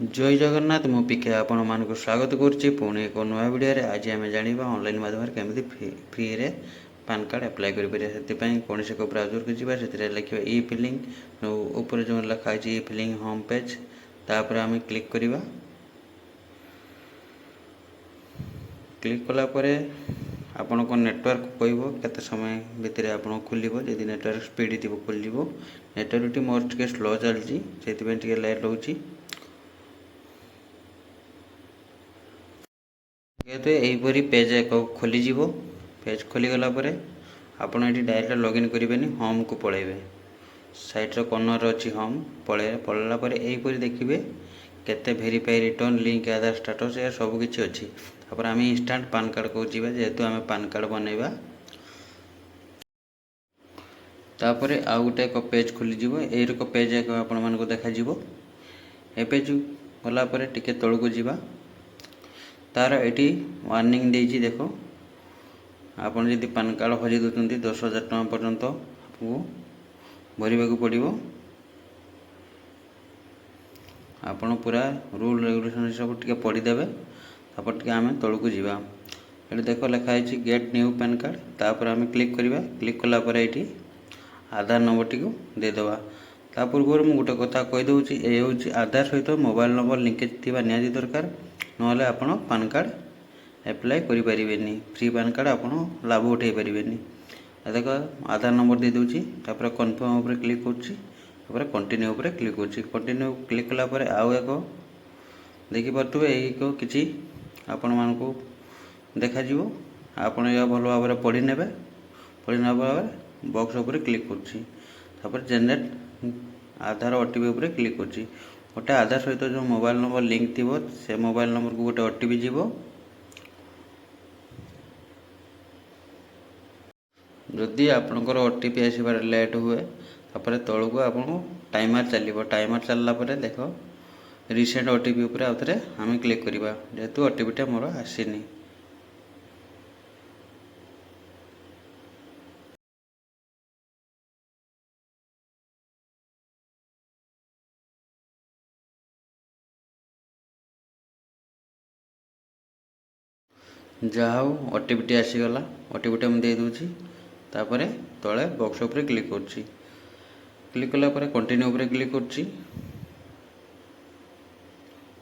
जय जगन्नाथ मु पिके आपण मानक स्वागत करुच्ची पुणी एक नुआ वीडियो आज आम जाना ऑनलाइन माध्यम केमी फ्री रे पान कार्ड अप्लाई करें कौन से ब्राउजर को जी से लिखे ई फिलिंग ऊपर जो लिखाई ई फिलिंग होम पेज तापर आम क्लिक करवा क्लिक कलापर आपण को नेटवर्क कहब केते समय भितर आप खोल जदि नेटवर्क स्पीड थी खोल नेटवर्क मोर टे स्लो चलती से लेट रोचे तो यहीपरी पेज एक खोलीज पेज खोलीगला आपड़ ये डायरेक्ट लॉगिन करेंगे होम को पलैबे साइट्र कर्नर अच्छी होम पलैला यहीपरी देखिए केते वेरीफाई रिटर्न लिंक आधार स्टेटस या सबकि अच्छी तापर आम इंस्टांट पान कार्ड को जीवा जेहेतु आम पान कार्ड बनैबा तापर आउ गोटे एक पेज खोलीज एक पेज एक आपण मानक देखा ए पेज गलापर टिके तलू जावा तार ये वार्निंग देती देख आपड़ जदि पान कार्ड हजै दूसरी 10,000 टका पर्यंत आपको भरवा पड़ो आपण पूरा रूल रेगुलेशन सब टे पढ़ीदे तापर टे आम तलू जावा ये देख लिखाई गेट न्यू पैन कार्ड तापर आम क्लिक करवा क्लिक कलापर ये आधार नंबर टी देदेवा ता पूर्व मुझे गोटे कथा कहीदे ये हूँ आधार सहित मोबाइल नंबर लिंकेज थी निहाती दरकार नहले आपण पान कार्ड एप्लाय करें फ्री पान कार्ड आपण लाभ उठे पारे देख आधार नंबर दे दूची तापर कन्फर्म उपर क्लिक कर कंटिन्यू उपर क्लिक कंटिन्यू क्लिक कलापर आउ एक देखिपे एक किसी आपण मानक देखा आपण या भल भाव पढ़ी ने बॉक्स उपर क्लिक कर जनरेट आधार ओटीपी उपर क्लिक कर गोटे आधार सहित जो मोबाइल नंबर लिंक थी से मोबाइल नंबर को गोटे ओटीपी जीव जदि आपणकर ओटीपी आसबार लेट हुए तापर तलू को आप टाइमर चलो टाइमर चलला देख रिसेंट ओटीपी उपर आउ थे आम क्लिक करवा जेहेतु ओटीपीटा मोर आसीनी जहाँ ओटीपी आसीगला ओटीपी मुझे दे दूची तापर तले बॉक्स उपर क्लिक कर क्लिक कलापर कंटिन्यू उपर क्लिक कर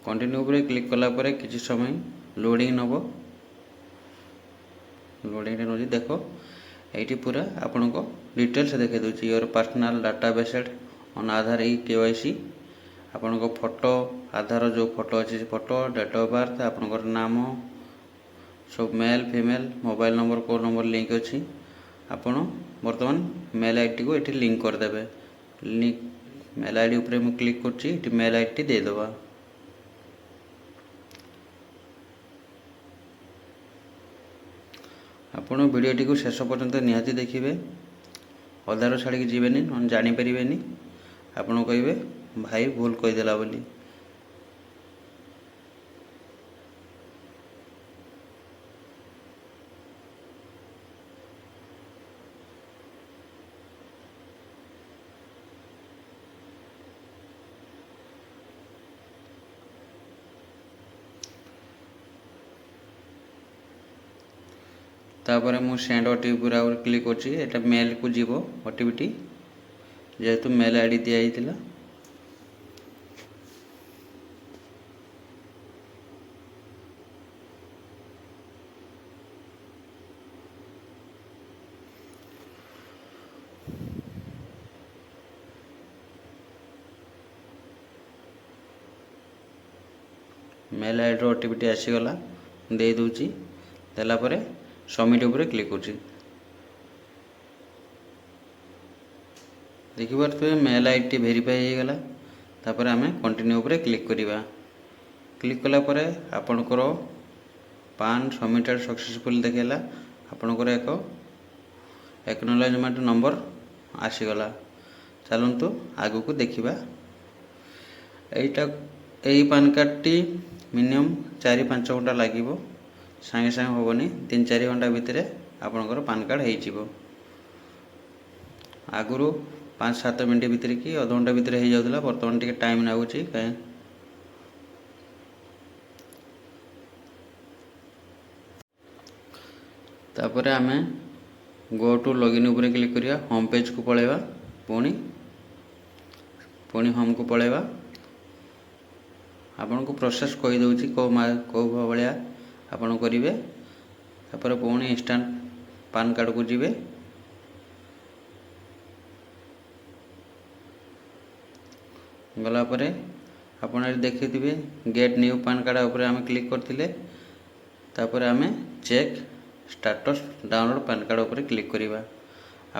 कंटिन्यू उपर क्लिक कलापर किसी समय लोडिंग नब लोडिंग नौ देख ये पूरा आपण को डिटेल्स देखा दूसरी your personal data based on Aadhaar e KYC आपण को फोटो आधार जो फोटो अच्छी फोटो डेट ऑफ बर्थ आपणकर नाम सब मेल फीमेल मोबाइल नंबर को नंबर लिंक अच्छी आपण बर्तमान मेल आईडी को ये लिंक करदे लिंक मेल आईडी उपर मुझे क्लिक कर मेल आईडी देदेवा आपण वीडियोटी को शेष पर्यंत निहाती देखिए अधार छाड़ी जीवेनि जानीपारे आपड़ कहे भाई भूल कहीदेला बोली तापर मु सेंड ओटीपी पूरा क्लिक कर मेल को जीव ओटीपी जेहेतु मेल आईडी दिया मेल आईडी ओटीपी आसीगला दे दूची देलापर सबमिट उपर क्लिक कर देखिए मेल आईडी वेरीफाई हो गला तापर आम कंटिन्यू उपर क्लिक करवा क्लिक कलापर आपणकर पान सबमिटेड सक्सेसफुल देखला आपणकर एक एक्नॉलेजमेंट नंबर आसीगला चलतु आगु को देखा यहीटा यही पान कार्ड टी मिनिमम 4-5 घंटा लगे सागे सागे हेनी 3-4 घंटा भितर आपणकर पान कार्ड हो आगुरी 5-7 मिनट भितर कि अध घंटा भितर हो जाऊला बर्तमान टे टाइम लगुच कहीं तापर आम गो टू लॉगिन उपरे क्लिक करिया होम पेज को पळेबा पुणी होम को पळेबा आपन को प्रोसेस कहि दउची को भलिया आपन करिवे तापर पुणी इंस्टेंट पान कार्ड को जिवे गला परे आपन देखिथिबे गेट न्यू पान कार्ड ऊपर आम क्लिक करथिले तापर आम check status download PAN card ऊपर क्लिक करिबा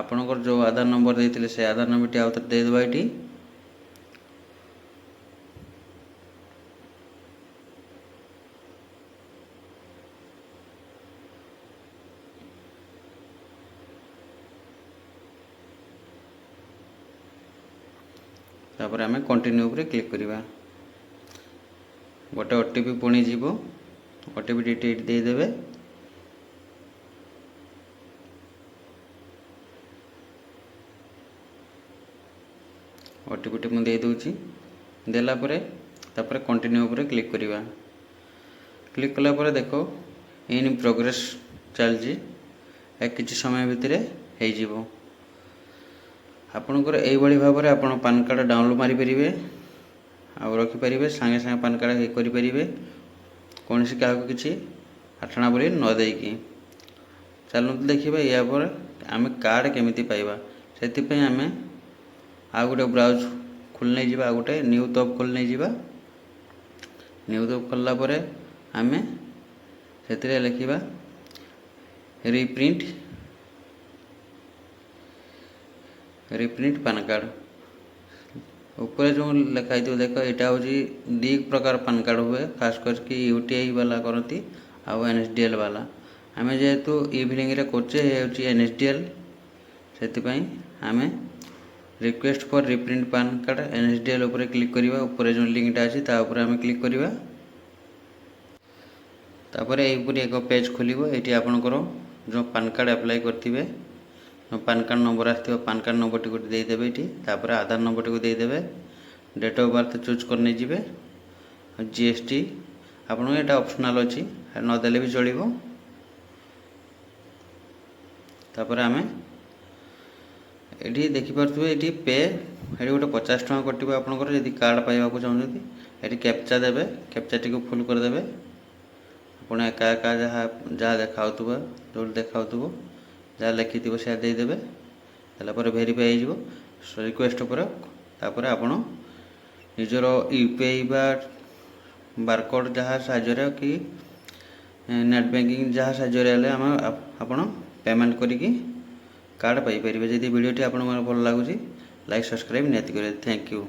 आपनकर जो आधार नंबर देथिले से आधार नंबर टी आउतर दे देबा एटी तापर आम कंटिन्यू ऊपर क्लिक करिबा गोटे ओटीपी पुणी जीवो ओटीपी टी दे देबे ओटीपी टी मु दे दोची देला परे तापर कंटिन्यू ऊपर क्लिक करिबा क्लिक कला परे देखो इन प्रोग्रेस चलजी एक किछि समय भितरे हे जीवो आपनकर एई बळी भाबरे आपन पान कार्ड डाउनलोड मारि परिबे आ रखि परिबे संगे संगे पान कार्ड हे करि परिबे कोनसी का को किछि आठना बळी न देकी चलु देखिबा या पर आमे कार्ड केमिति पाइबा सेति पे आमे आ गोटे ब्राउज खुलने जीवा आ गोटे न्यू टैब खुलने जीवा न्यू टैब खोलला परे आमे सेतिरे लिखिबा रिप्रिंट पान कार्ड ऊपर जो लिखाई थी देख यहाँ हूँ दी प्रकार पान कार्ड हुए खास करके यूटीआई वाला करती आउ एनएसडीएल वाला आम जेहेतु इवनिंग रे करचे एनएसडीएल से आम request for reprint PAN card NSDL ऊपर क्लिक करवा ऊपर जो लिंकटा अच्छी तापर आम क्लिक करवा तापर यहीपर एक पेज खोल ये आपंकर जो पान कार्ड अप्लाई करेंगे पान कार्ड नंबर आसो पान कार्ड नंबर टी देदेवे ये तापर आधार नंबर टी देदेवे डेट ऑफ बर्थ चूज करने जी जीएसटी आपन ये ऑप्शनल अच्छी नदेले भी चलो तापर आम ये देखिपे ये पे ये गोटे 50 टका कटे आपंकर यदि कार्ड पाइबा चाहते ये कैप्चा देवे कैप्चा टी फुल करदे आप एका एका जहाँ देखा जो देखा जहाँ लिखि से देदेवे तापर भेरीफाई हो रिक्वेस्ट पर तापर आपण निजर यूपीआई बारकोड जहाँ साहाय्य कि नेट बैंकिंग जहाँ साहाय्य आपण पेमेंट करिकी कार्ड पाई परिबे। जदि वीडियोटी आपन भल लागुची लाइक सब्सक्राइब नियति करें। Thank you.